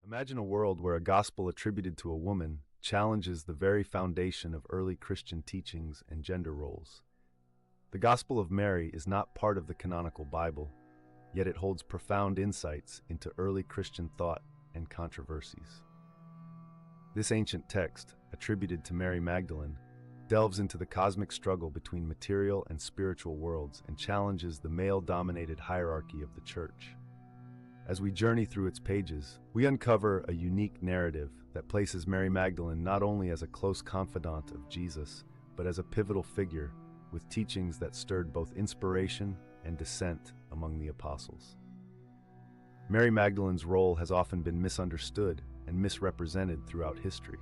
Imagine a world where a gospel attributed to a woman challenges the very foundation of early Christian teachings and gender roles. The Gospel of Mary is not part of the canonical Bible, yet it holds profound insights into early Christian thought and controversies. This ancient text, attributed to Mary Magdalene, delves into the cosmic struggle between material and spiritual worlds and challenges the male-dominated hierarchy of the Church. As we journey through its pages, we uncover a unique narrative that places Mary Magdalene not only as a close confidant of Jesus, but as a pivotal figure with teachings that stirred both inspiration and dissent among the apostles. Mary Magdalene's role has often been misunderstood and misrepresented throughout history.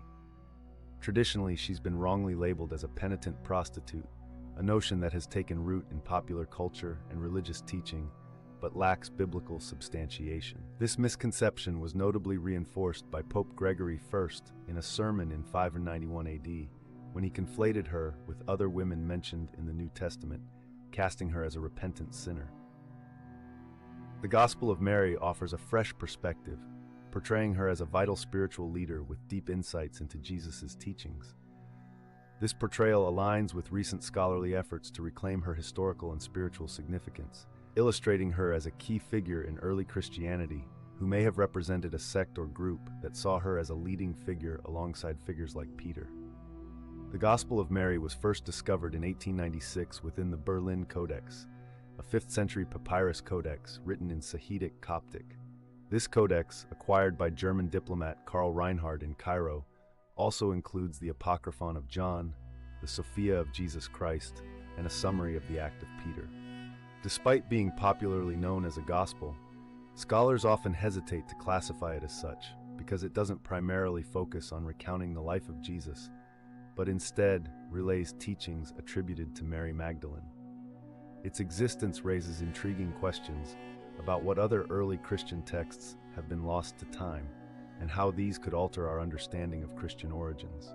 Traditionally, she's been wrongly labeled as a penitent prostitute, a notion that has taken root in popular culture and religious teaching, but lacks biblical substantiation. This misconception was notably reinforced by Pope Gregory I in a sermon in 591 AD, when he conflated her with other women mentioned in the New Testament, casting her as a repentant sinner. The Gospel of Mary offers a fresh perspective, portraying her as a vital spiritual leader with deep insights into Jesus' teachings. This portrayal aligns with recent scholarly efforts to reclaim her historical and spiritual significance, illustrating her as a key figure in early Christianity who may have represented a sect or group that saw her as a leading figure alongside figures like Peter. The Gospel of Mary was first discovered in 1896 within the Berlin Codex, a 5th century papyrus codex written in Sahidic Coptic. This codex, acquired by German diplomat Karl Reinhard in Cairo, also includes the Apocryphon of John, the Sophia of Jesus Christ, and a summary of the Act of Peter. Despite being popularly known as a gospel, scholars often hesitate to classify it as such because it doesn't primarily focus on recounting the life of Jesus, but instead relays teachings attributed to Mary Magdalene. Its existence raises intriguing questions about what other early Christian texts have been lost to time and how these could alter our understanding of Christian origins.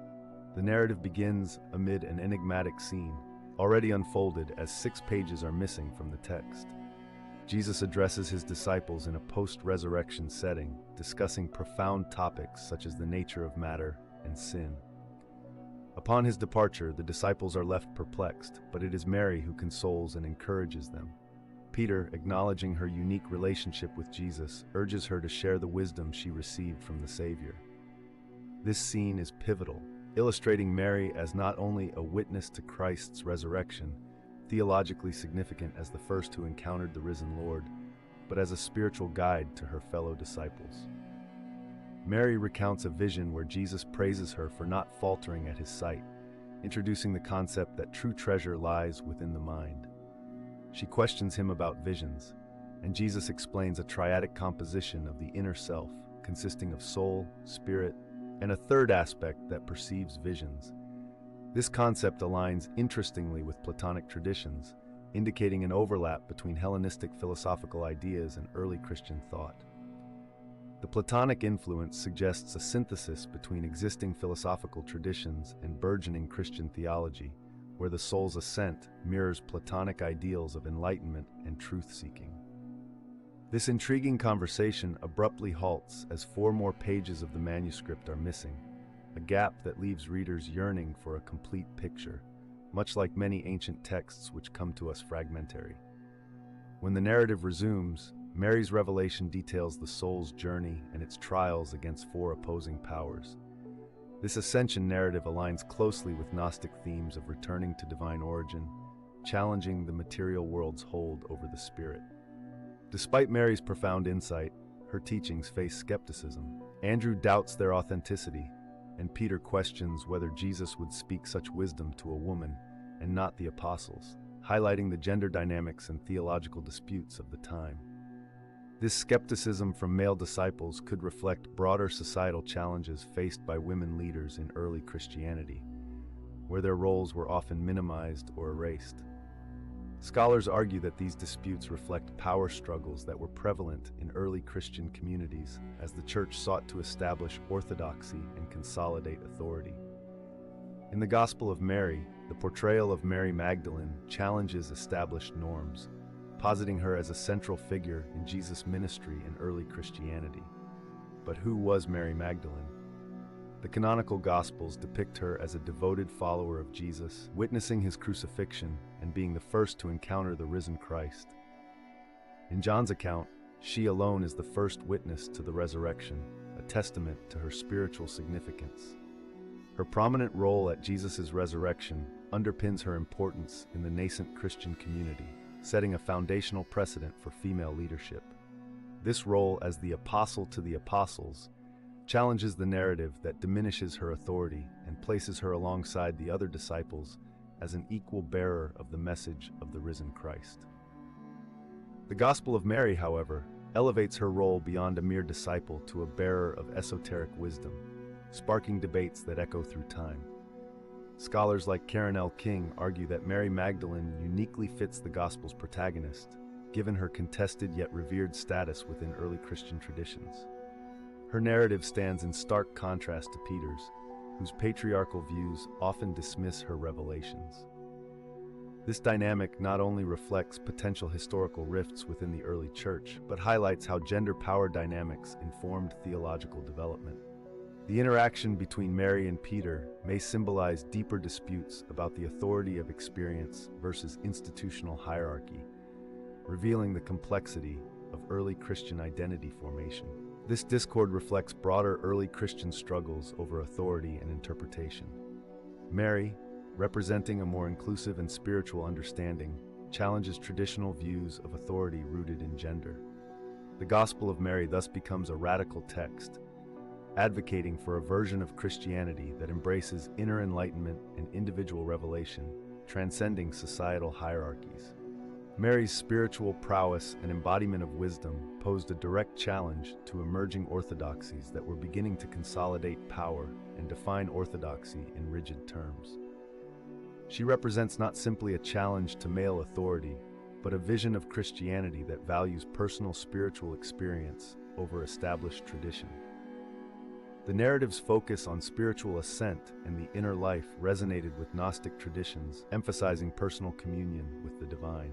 The narrative begins amid an enigmatic scene, already unfolded as 6 pages are missing from the text. Jesus addresses his disciples in a post-resurrection setting, discussing profound topics such as the nature of matter and sin. Upon his departure, the disciples are left perplexed, but it is Mary who consoles and encourages them. Peter, acknowledging her unique relationship with Jesus, urges her to share the wisdom she received from the Savior. This scene is pivotal, illustrating Mary as not only a witness to Christ's resurrection, theologically significant as the first who encountered the risen Lord, but as a spiritual guide to her fellow disciples. Mary recounts a vision where Jesus praises her for not faltering at his sight, introducing the concept that true treasure lies within the mind. She questions him about visions, and Jesus explains a triadic composition of the inner self, consisting of soul, spirit, and a third aspect that perceives visions. This concept aligns interestingly with Platonic traditions, indicating an overlap between Hellenistic philosophical ideas and early Christian thought. The Platonic influence suggests a synthesis between existing philosophical traditions and burgeoning Christian theology, where the soul's ascent mirrors Platonic ideals of enlightenment and truth-seeking. This intriguing conversation abruptly halts as 4 more pages of the manuscript are missing, a gap that leaves readers yearning for a complete picture, much like many ancient texts which come to us fragmentary. When the narrative resumes, Mary's revelation details the soul's journey and its trials against 4 opposing powers. This ascension narrative aligns closely with Gnostic themes of returning to divine origin, challenging the material world's hold over the spirit. Despite Mary's profound insight, her teachings face skepticism. Andrew doubts their authenticity, and Peter questions whether Jesus would speak such wisdom to a woman and not the apostles, highlighting the gender dynamics and theological disputes of the time. This skepticism from male disciples could reflect broader societal challenges faced by women leaders in early Christianity, where their roles were often minimized or erased. Scholars argue that these disputes reflect power struggles that were prevalent in early Christian communities as the Church sought to establish orthodoxy and consolidate authority. In the Gospel of Mary, the portrayal of Mary Magdalene challenges established norms, positing her as a central figure in Jesus' ministry in early Christianity. But who was Mary Magdalene? The canonical Gospels depict her as a devoted follower of Jesus, witnessing his crucifixion and being the first to encounter the risen Christ. In John's account, she alone is the first witness to the resurrection, a testament to her spiritual significance. Her prominent role at Jesus' resurrection underpins her importance in the nascent Christian community, setting a foundational precedent for female leadership. This role as the apostle to the apostles challenges the narrative that diminishes her authority and places her alongside the other disciples as an equal bearer of the message of the risen Christ. The Gospel of Mary, however, elevates her role beyond a mere disciple to a bearer of esoteric wisdom, sparking debates that echo through time. Scholars like Karen L. King argue that Mary Magdalene uniquely fits the Gospel's protagonist, given her contested yet revered status within early Christian traditions. Her narrative stands in stark contrast to Peter's, whose patriarchal views often dismiss her revelations. This dynamic not only reflects potential historical rifts within the early church, but highlights how gender-power dynamics informed theological development. The interaction between Mary and Peter may symbolize deeper disputes about the authority of experience versus institutional hierarchy, revealing the complexity of early Christian identity formation. This discord reflects broader early Christian struggles over authority and interpretation. Mary, representing a more inclusive and spiritual understanding, challenges traditional views of authority rooted in gender. The Gospel of Mary thus becomes a radical text, advocating for a version of Christianity that embraces inner enlightenment and individual revelation, transcending societal hierarchies. Mary's spiritual prowess and embodiment of wisdom posed a direct challenge to emerging orthodoxies that were beginning to consolidate power and define orthodoxy in rigid terms. She represents not simply a challenge to male authority, but a vision of Christianity that values personal spiritual experience over established tradition. The narrative's focus on spiritual ascent and the inner life resonated with Gnostic traditions, emphasizing personal communion with the divine.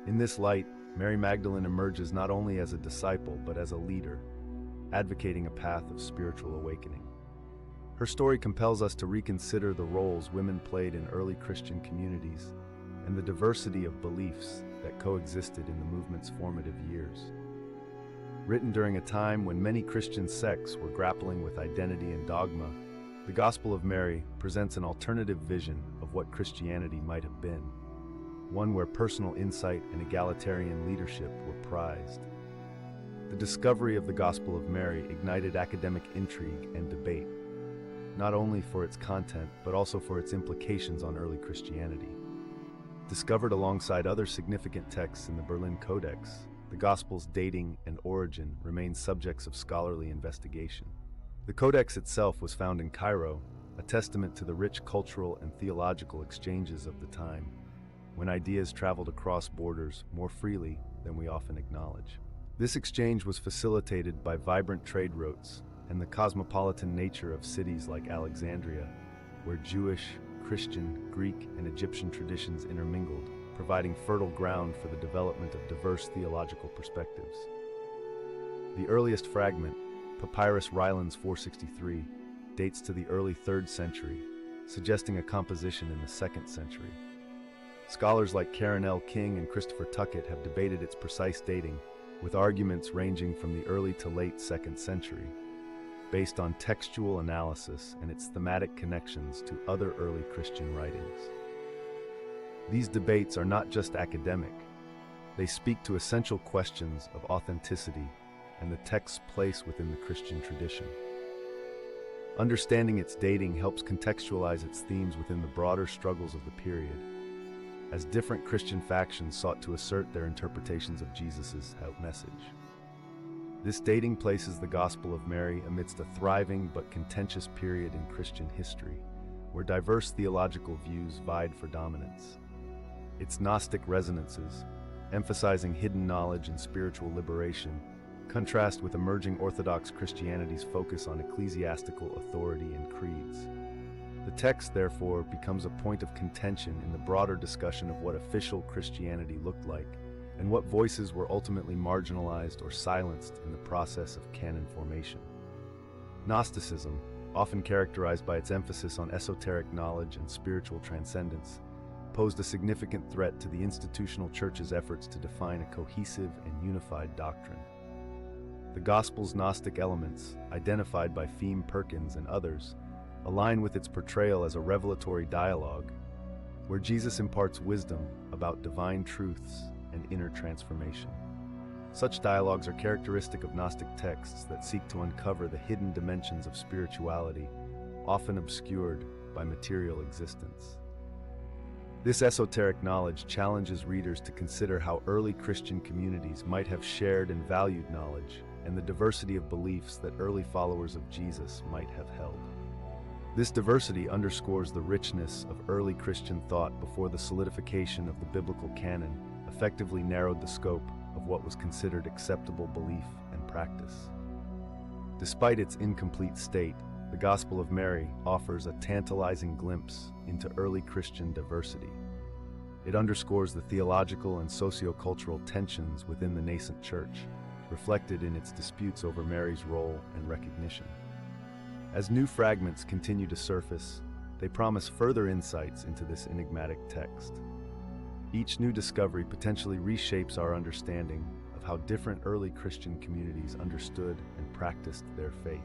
In this light, Mary Magdalene emerges not only as a disciple, but as a leader, advocating a path of spiritual awakening. Her story compels us to reconsider the roles women played in early Christian communities and the diversity of beliefs that coexisted in the movement's formative years. Written during a time when many Christian sects were grappling with identity and dogma, the Gospel of Mary presents an alternative vision of what Christianity might have been, one where personal insight and egalitarian leadership were prized. The discovery of the Gospel of Mary ignited academic intrigue and debate, not only for its content, but also for its implications on early Christianity. Discovered alongside other significant texts in the Berlin Codex, the Gospel's dating and origin remain subjects of scholarly investigation. The Codex itself was found in Cairo, a testament to the rich cultural and theological exchanges of the time, when ideas traveled across borders more freely than we often acknowledge. This exchange was facilitated by vibrant trade routes and the cosmopolitan nature of cities like Alexandria, where Jewish, Christian, Greek, and Egyptian traditions intermingled, providing fertile ground for the development of diverse theological perspectives. The earliest fragment, Papyrus Rylands 463, dates to the early 3rd century, suggesting a composition in the 2nd century. Scholars like Karen L. King and Christopher Tuckett have debated its precise dating, with arguments ranging from the early to late 2nd century, based on textual analysis and its thematic connections to other early Christian writings. These debates are not just academic. They speak to essential questions of authenticity and the text's place within the Christian tradition. Understanding its dating helps contextualize its themes within the broader struggles of the period, as different Christian factions sought to assert their interpretations of Jesus' message. This dating places the Gospel of Mary amidst a thriving but contentious period in Christian history, where diverse theological views vied for dominance. Its Gnostic resonances, emphasizing hidden knowledge and spiritual liberation, contrast with emerging Orthodox Christianity's focus on ecclesiastical authority and creeds. The text, therefore, becomes a point of contention in the broader discussion of what official Christianity looked like, and what voices were ultimately marginalized or silenced in the process of canon formation. Gnosticism, often characterized by its emphasis on esoteric knowledge and spiritual transcendence, posed a significant threat to the institutional church's efforts to define a cohesive and unified doctrine. The Gospel's Gnostic elements, identified by Feem Perkins and others, align with its portrayal as a revelatory dialogue, where Jesus imparts wisdom about divine truths and inner transformation. Such dialogues are characteristic of Gnostic texts that seek to uncover the hidden dimensions of spirituality, often obscured by material existence. This esoteric knowledge challenges readers to consider how early Christian communities might have shared and valued knowledge, and the diversity of beliefs that early followers of Jesus might have held. This diversity underscores the richness of early Christian thought before the solidification of the biblical canon effectively narrowed the scope of what was considered acceptable belief and practice. Despite its incomplete state, the Gospel of Mary offers a tantalizing glimpse into early Christian diversity. It underscores the theological and sociocultural tensions within the nascent church, reflected in its disputes over Mary's role and recognition. As new fragments continue to surface, they promise further insights into this enigmatic text. Each new discovery potentially reshapes our understanding of how different early Christian communities understood and practiced their faith.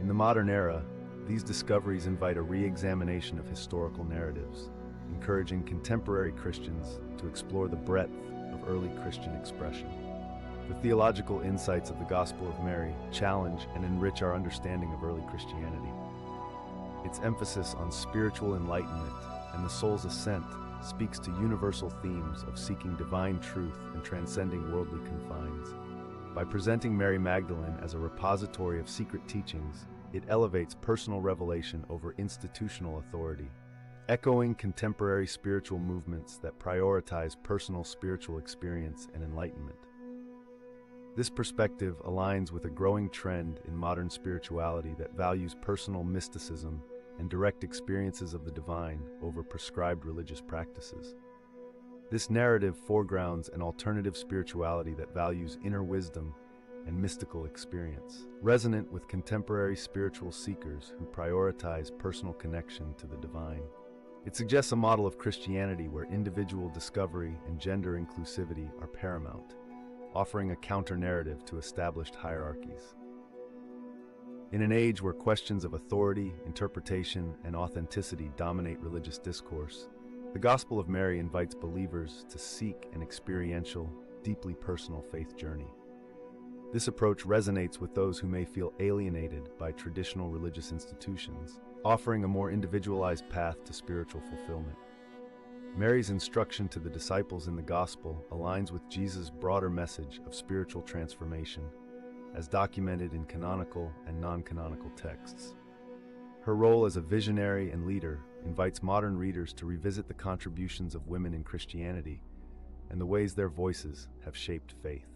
In the modern era, these discoveries invite a re-examination of historical narratives, encouraging contemporary Christians to explore the breadth of early Christian expression. The theological insights of the Gospel of Mary challenge and enrich our understanding of early Christianity. Its emphasis on spiritual enlightenment and the soul's ascent speaks to universal themes of seeking divine truth and transcending worldly confines. By presenting Mary Magdalene as a repository of secret teachings, it elevates personal revelation over institutional authority, echoing contemporary spiritual movements that prioritize personal spiritual experience and enlightenment. This perspective aligns with a growing trend in modern spirituality that values personal mysticism and direct experiences of the divine over prescribed religious practices. This narrative foregrounds an alternative spirituality that values inner wisdom and mystical experience, resonant with contemporary spiritual seekers who prioritize personal connection to the divine. It suggests a model of Christianity where individual discovery and gender inclusivity are paramount, offering a counter-narrative to established hierarchies. In an age where questions of authority, interpretation, and authenticity dominate religious discourse, the Gospel of Mary invites believers to seek an experiential, deeply personal faith journey. This approach resonates with those who may feel alienated by traditional religious institutions, offering a more individualized path to spiritual fulfillment. Mary's instruction to the disciples in the Gospel aligns with Jesus' broader message of spiritual transformation, as documented in canonical and non-canonical texts. Her role as a visionary and leader invites modern readers to revisit the contributions of women in Christianity and the ways their voices have shaped faith.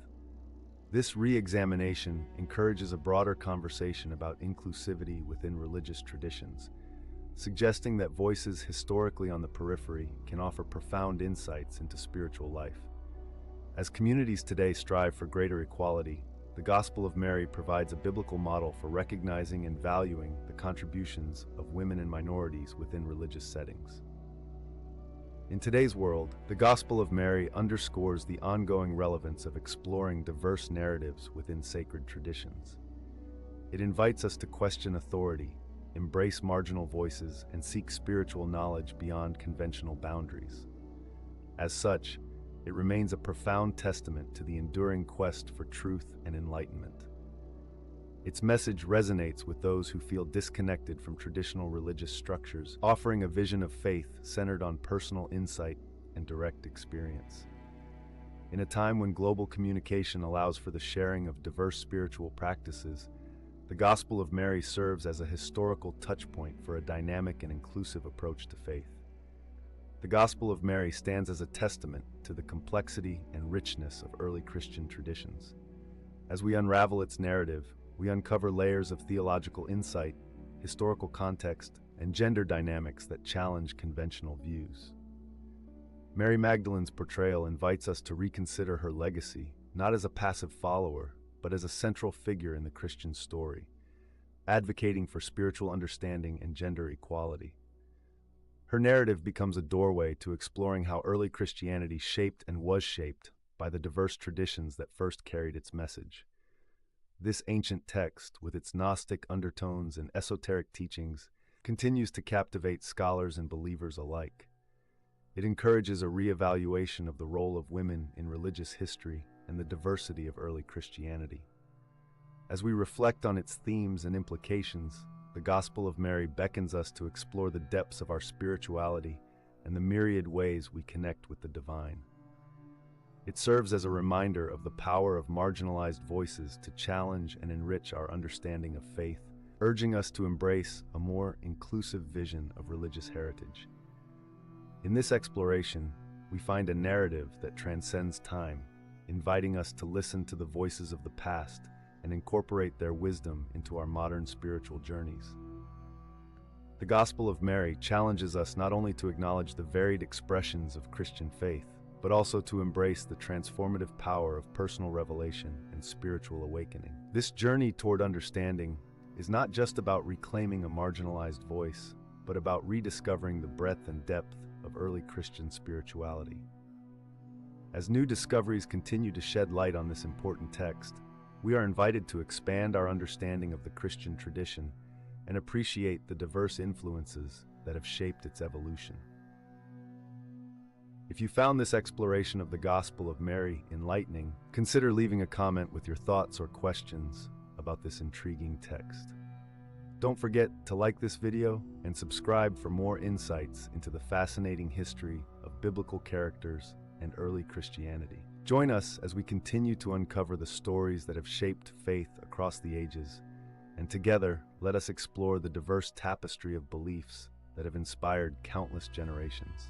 This re-examination encourages a broader conversation about inclusivity within religious traditions, suggesting that voices historically on the periphery can offer profound insights into spiritual life. As communities today strive for greater equality, the Gospel of Mary provides a biblical model for recognizing and valuing the contributions of women and minorities within religious settings. In today's world, the Gospel of Mary underscores the ongoing relevance of exploring diverse narratives within sacred traditions. It invites us to question authority, embrace marginal voices, and seek spiritual knowledge beyond conventional boundaries. As such, it remains a profound testament to the enduring quest for truth and enlightenment. Its message resonates with those who feel disconnected from traditional religious structures, offering a vision of faith centered on personal insight and direct experience. In a time when global communication allows for the sharing of diverse spiritual practices, the Gospel of Mary serves as a historical touchpoint for a dynamic and inclusive approach to faith. The Gospel of Mary stands as a testament to the complexity and richness of early Christian traditions. As we unravel its narrative, we uncover layers of theological insight, historical context, and gender dynamics that challenge conventional views. Mary Magdalene's portrayal invites us to reconsider her legacy, not as a passive follower, but as a central figure in the Christian story, advocating for spiritual understanding and gender equality. Her narrative becomes a doorway to exploring how early Christianity shaped and was shaped by the diverse traditions that first carried its message. This ancient text, with its Gnostic undertones and esoteric teachings, continues to captivate scholars and believers alike. It encourages a re-evaluation of the role of women in religious history and the diversity of early Christianity. As we reflect on its themes and implications, the Gospel of Mary beckons us to explore the depths of our spirituality and the myriad ways we connect with the divine. It serves as a reminder of the power of marginalized voices to challenge and enrich our understanding of faith, urging us to embrace a more inclusive vision of religious heritage. In this exploration, we find a narrative that transcends time, inviting us to listen to the voices of the past and incorporate their wisdom into our modern spiritual journeys. The Gospel of Mary challenges us not only to acknowledge the varied expressions of Christian faith, but also to embrace the transformative power of personal revelation and spiritual awakening. This journey toward understanding is not just about reclaiming a marginalized voice, but about rediscovering the breadth and depth of early Christian spirituality. As new discoveries continue to shed light on this important text, we are invited to expand our understanding of the Christian tradition and appreciate the diverse influences that have shaped its evolution. If you found this exploration of the Gospel of Mary enlightening, consider leaving a comment with your thoughts or questions about this intriguing text. Don't forget to like this video and subscribe for more insights into the fascinating history of biblical characters and early Christianity. Join us as we continue to uncover the stories that have shaped faith across the ages, and together let us explore the diverse tapestry of beliefs that have inspired countless generations.